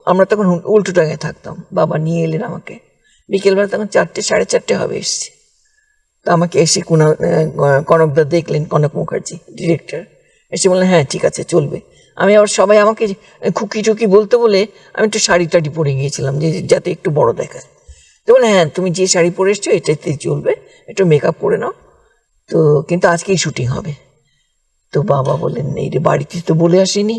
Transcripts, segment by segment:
আমরা তখন উল্টোডাঙায় থাকতাম, বাবা নিয়ে এলেন আমাকে। বিকেলবেলা তখন 4টে, 4:30 হবে এসছে। তো আমাকে এসে কনকদা দেখলেন, কনক মুখার্জি ডিরেক্টর, এসে বললেন হ্যাঁ ঠিক আছে চলবে। আমি আবার সবাই আমাকে খুকি টুকি বলতে বলে আমি একটু শাড়ি টাড়ি পরে গিয়েছিলাম, যে যাতে একটু বড় দেখায়। তো বলে হ্যাঁ তুমি যে শাড়ি পরে এসছো এটাতেই চলবে, একটু মেকআপ করে নাও। তো কিন্তু আজকেই শুটিং হবে। তো বাবা বললেন এই রে, বাড়িতে তো বলে আসিনি,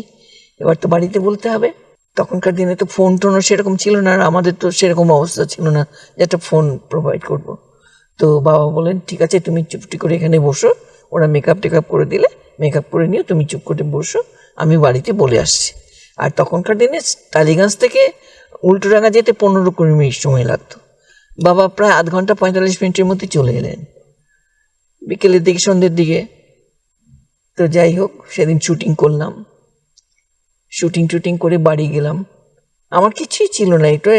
এবার তো বাড়িতে বলতে হবে। তখনকার দিনে তো ফোন টোনও সেরকম ছিল না, আর আমাদের তো সেরকম অবস্থা ছিল না যে একটা ফোন প্রোভাইড করব। তো বাবা বলেন ঠিক আছে তুমি চুপটি করে এখানে বসো, ওরা মেকআপ টেকআপ করে দিলে মেকআপ করে নিও, তুমি চুপ করে বসো, আমি বাড়িতে বলে আসছি। আর তখনকার দিনে টালিগঞ্জ থেকে উল্টোডাঙা যেতে 15-20 মিনিট সময় লাগতো। বাবা প্রায় আধ ঘন্টা 45 মিনিটের মধ্যে চলে এলেন, বিকেলের দিকে, সন্ধ্যের দিকে। তো যাই হোক, সেদিন শুটিং করলাম, শুটিং করে বাড়ি গেলাম। আমার কিছুই ছিল না, একটু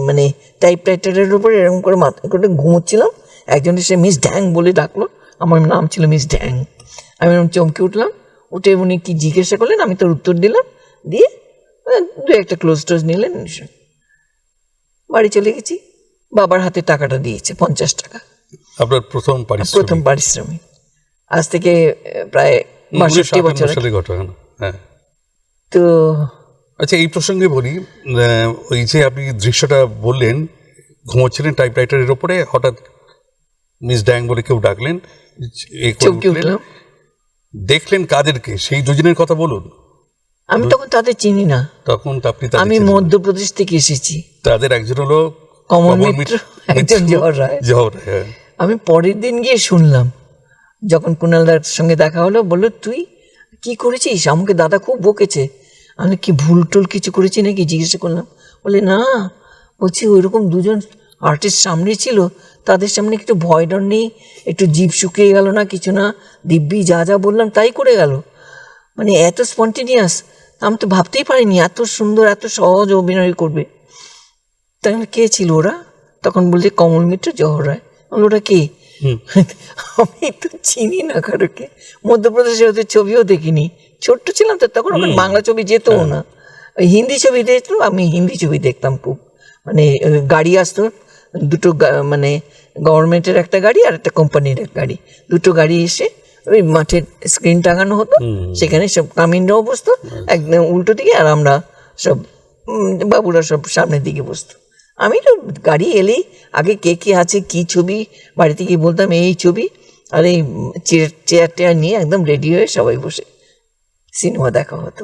মানে টাইপরাইটারের উপরে এরকম করে মাথা করে ঘুমোচ্ছিলাম। একজন এসে মিস ড্যাং বলে ডাকলো, আমার নাম ছিল মিস ড্যাং। আমি এরকম চমকে উঠলাম, উঠে উনি কি জিজ্ঞাসা করলেন, আমি তোর উত্তর দিলাম, দিয়ে 2-একটা ক্লোজ টোজ নিলেন, বাড়ি চলে গেছি। বাবার হাতে টাকাটা দিয়েছে 50 টাকা, আপনার প্রথম পারিশ্রমিক। আজ থেকে প্রায় 62 বছর ঘটনা। হ্যাঁ। তো আচ্ছা, এই প্রসঙ্গে বলি, ওই যে আপনি দৃশ্যটা বললেন, ঘুমোচ্ছিলেন টাইপরাইটারের ওপরে, হঠাৎ মিস ড্যাং বলে কেউ ডাকলেন, দেখলেন কাদেরকে, সেই দুজনের কথা বলুন। আমি তখন তাদের চিনি না, তখন আপনি, আমি মধ্যপ্রদেশ থেকে এসেছি। তাদের একজন হলো কমল মিত্র, একজন জওহর রায়। হ্যাঁ। আমি পরের দিন গিয়ে শুনলাম, যখন কুণালদার সঙ্গে দেখা হলো, বললো তুই কি করেছিস, আমাকে দাদা খুব বকেছে। আমি কি ভুল টুল কিছু করেছি নাকি জিজ্ঞাসা করলাম। বলে না, বলছি ওইরকম দুজন আর্টিস্ট সামনে ছিল, তাদের সামনে একটু ভয় ডর নেই, একটু জিভ শুকিয়ে গেল না, কিছু না, দিব্যি যা যা বললাম তাই করে গেল, মানে এত স্পন্টেনিয়াস। আমি তো ভাবতেই পারিনি এত সুন্দর, এত সহজ অভিনয় করবে। তাই কে ছিল ওরা? তখন বলছে কমল মিত্র, জওহর রায়। ওরা কে? আমি তো চিনি না কারোকে, মধ্যপ্রদেশে ওদের ছবিও দেখিনি, ছোট্ট ছিলাম তো তখন, ওখানে বাংলা ছবি যেত না, হিন্দি ছবি দেখতো। আমি হিন্দি ছবি দেখতাম খুব, মানে গাড়ি আসতো দুটো, মানে গভর্নমেন্টের একটা গাড়ি আর একটা কোম্পানির এক গাড়ি, দুটো গাড়ি এসে ওই মাঠের স্ক্রিন টাঙানো হতো, সেখানে সব কামিনরাও বসতো একদম উল্টো দিকে, আর আমরা সব বাবুরা সব সামনের দিকে বসতো। আমি তো গাড়ি এলেই আগে কে কে আছে, কি ছবি, বাড়ি থেকে বলতাম এই ছবি, আর এই চেয়ার টেয়ার নিয়ে একদম রেডি হয়ে সবাই বসে সিনেমা দেখা হতো।